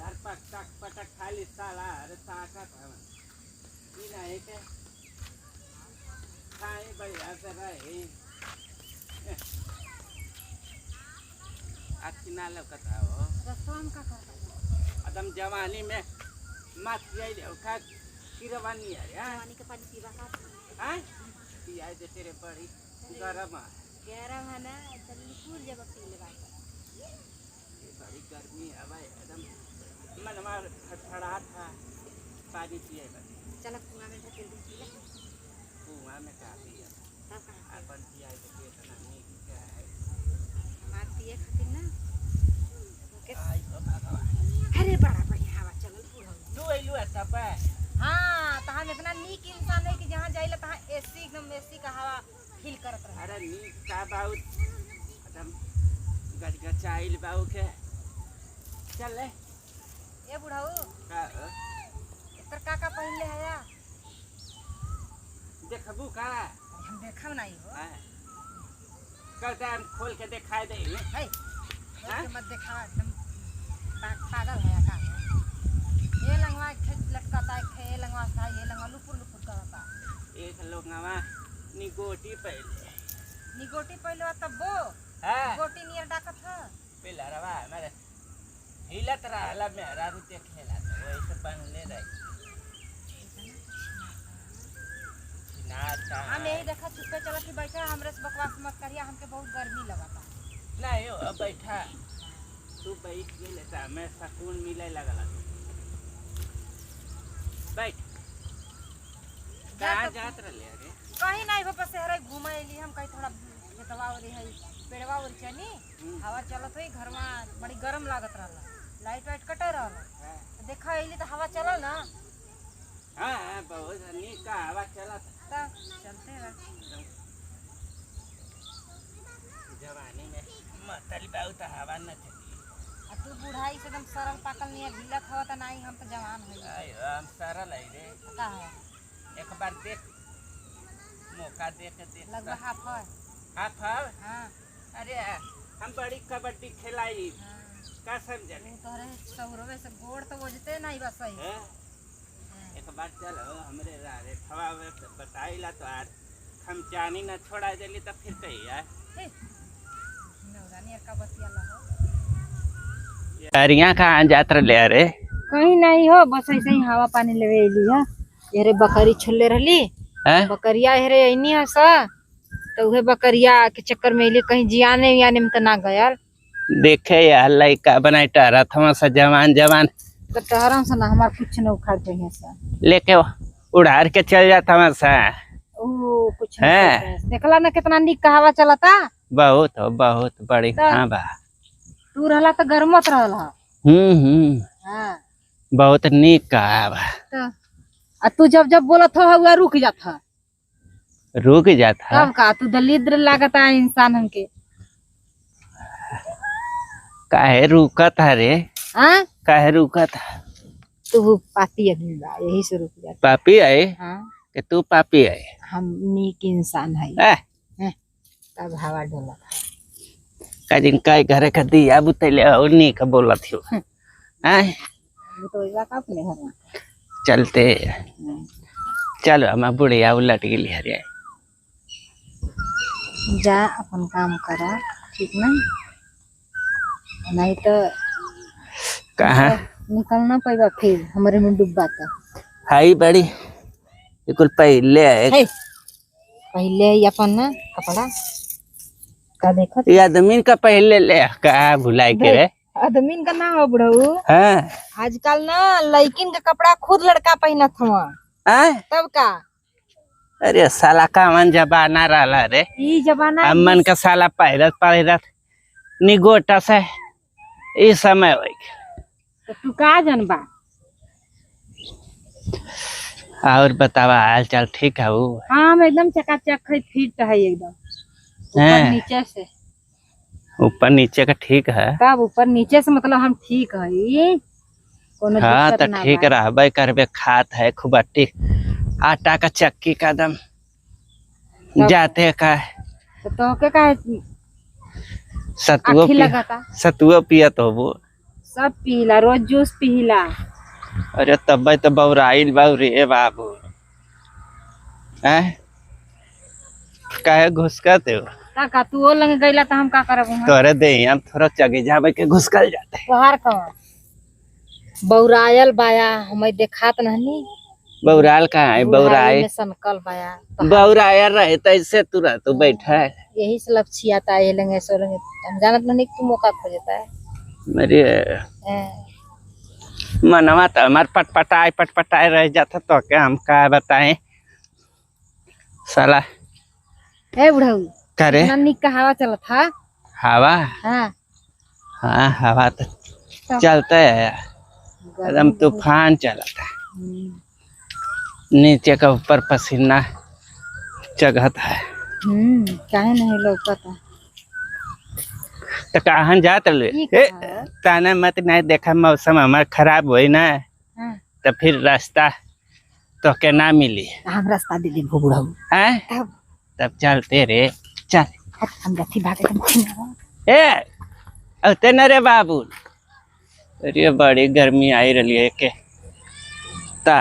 यार पटक पटक खाली साला अरे ताकत है ये नहीं के खाए बढ़िया से रहे अच्छी ना लगता हो रसवान का खाता एकदम जवानी में मत जाए का किरवानी है यार पानी का पानी पीवा का हैं पिया दे तेरे बड़ी गरम है गरम है ना जल्दी पूर जब पी ले बात ये बड़ी गर्मी है भाई एकदम मन मार फड़फड़ा था पानी पिए बस चल कुआं में ढकेल दे पी ले कुआं में का पिया तब कहां अपन पिया दे के इतना नहीं क्या है मार पिए खातिर ना के आई ओ भगवान अरे बड़ा बढ़िया हवा चलल पूरा तू आइलू है सब हां तहां इतना नीक इंसान है कि जहां जाइला तहां एसी एकदम एसी का हवा फील करत रहे अरे नीक का बहुत एकदम गजगचाइल बाऊ के चल ले ए बुढ़ाऊ का एकर काका पहनले हया देखबू का हम देखम नहीं हो कल टाइम खोल के दिखाई दे है हाँ? मत देखा एकदम पागल है का ये लंगवा लटकाता है ये लंगवा था ये लंगवा लुपुर लुपुर करता एक लोग नवा निगोटी पहले निगोटी पहले तब वो हां गोटी नियर डाकत है पहला रवा मेरे हिलत रहला मेरा रुते खेला वही से बनले रही नाता हम यही देखा चुपे चला के बैठा हमरे से बकवास मत करिया हमके बहुत गर्मी लगता नहीं हो अब बैठा तू बैठ गेले त मैं सुकून मिले लगला बैठ कहाँ जात रहले रे कहीं नहीं हो बस हरे घूमे एली हम कहीं थोड़ा खेतवा ओरी है पेड़वा ओरी चनी हवा चलत है घर में बड़ी गरम लागत रहला लाइट वाइट कटे रहला देखा एली तो हवा चलल ना हां बहुत नीक का हवा चलत तब चलते रह जवानी में मतल बहुत हवा न थी आ तू बुढ़ाई से एकदम सरल पाकल नियर ढीला खावा त नहीं हम तो जवान है आय हम सरल है रे का है एक बार देख मौका देख देख लगभग हाफ है हाफ हां अरे हम बड़ी कबड्डी खिलाई का समझले तू तोरे सौरवे से गोड़ तो बजते नहीं बस सही एक बार चलो हमरे रे थवा बताइला तो यार हम जानी न छोड़ा देली तो फिर कही यार नौरानी का बतिया ला हो अरिया कहाँ जात रहे अरे कहीं नहीं हो बस ऐसे ही हवा पानी लेवे एली है येरे बकरी छोले रहली बकरिया हेरे ऐनी है सा तो उहे बकरिया के चक्कर में एली कहीं जियाने याने में तो ना गयल देखे यार लइका बनाई टहरा थमा सा जवान जवान तो टहरम से ना हमार कुछ न उखाड़ पे है सा लेके उड़ार के चल जाता मैं सा ओ कुछ नहीं देखला ना कितना नीक का हवा चलता बहुत बड़ी हां बा तू रहला तो गरमत रहला हां बहुत नीक का बा तो आ तू जब जब बोलत हो हुआ रुक जाता तब का तू दलिद्र लागता इंसान हमके काहे रुकत है रे हां काहे रुकत तू पापी आदमी बा यही से रुक जाता पापी है हां कि तू पापी है हम नीक इंसान है तब हवा डोला काजिन काय घरे का दिया बुतले और नी का बोला थियो हैं वो तो इला का अपने घर में चलते चलो हम बुढ़िया उलट गेली हरे जा अपन काम करा ठीक ना नहीं तो कहाँ निकलना पड़ेगा फिर हमारे में डूबा था हाई बड़ी बिल्कुल पहले है पहले ही अपन ना कपड़ा का देखो ये आदमी का पहले ले का भुलाई के रे आदमी का ना हो बुढ़ऊ हां आजकल ना लड़किन का कपड़ा खुद लड़का पहनत हुआ तब का अरे साला का मन जमाना रहला रे ई जमाना अमन का साला पहिरत निगोटा से इस समय होई तो तू का जानबा और बतावा हाल चाल ठीक है वो हां हम एकदम चकाचक है फिट है एकदम ऊपर नीचे से ऊपर नीचे का ठीक है तब ऊपर नीचे से मतलब हम ठीक है कोनो हाँ दिक्कत तो ना ठीक रहबे करबे खात है खूब आटा का चक्की का दम जाते का तो के का सतुओ लगाता सतुओ पियत हो वो सब पीला, रोज जूस पीला। अरे तब तो बौराइल बाऊ रे बाबू। हैं काहे घुसकते हो? का तू ओ लंग गइला त हम का करब? तोरे दे हम थोड़ा चगे जावे के घुसकल जाते। बाहर कहाँ बौरायल बाया हमें देखात नहीं। बौराल कहाँ है? बौराए सनकल बाया बौराया रहे तैसे तुरंत तो बैठा है। यही से लपछियाता है, ये लंगे सो लंगे हम जानत नहीं कि तू मौका खोजता है। मेरे मनवा तो हमार पटपटाए रह जाता तो क्या हम का बताएं साला। ए बुढ़ऊ करे इतना निक का हवा चलत था। हवा? हाँ हाँ हवा तो चलता है एकदम तूफान चलता है। नीचे का ऊपर पसीना चढ़ता है। काहे नहीं लौकता? तो कहाँ जात रहे? ताना मत नहीं देखा मौसम हमार खराब हुई ना। हाँ। तो फिर रास्ता तो के ना मिली। हम रास्ता दे दे बुढ़ऊ। हैं तब चलते रे चल। हम जथी भागे तुम ए अते न रे बाबू। अरे बड़ी गर्मी आई रही है के ता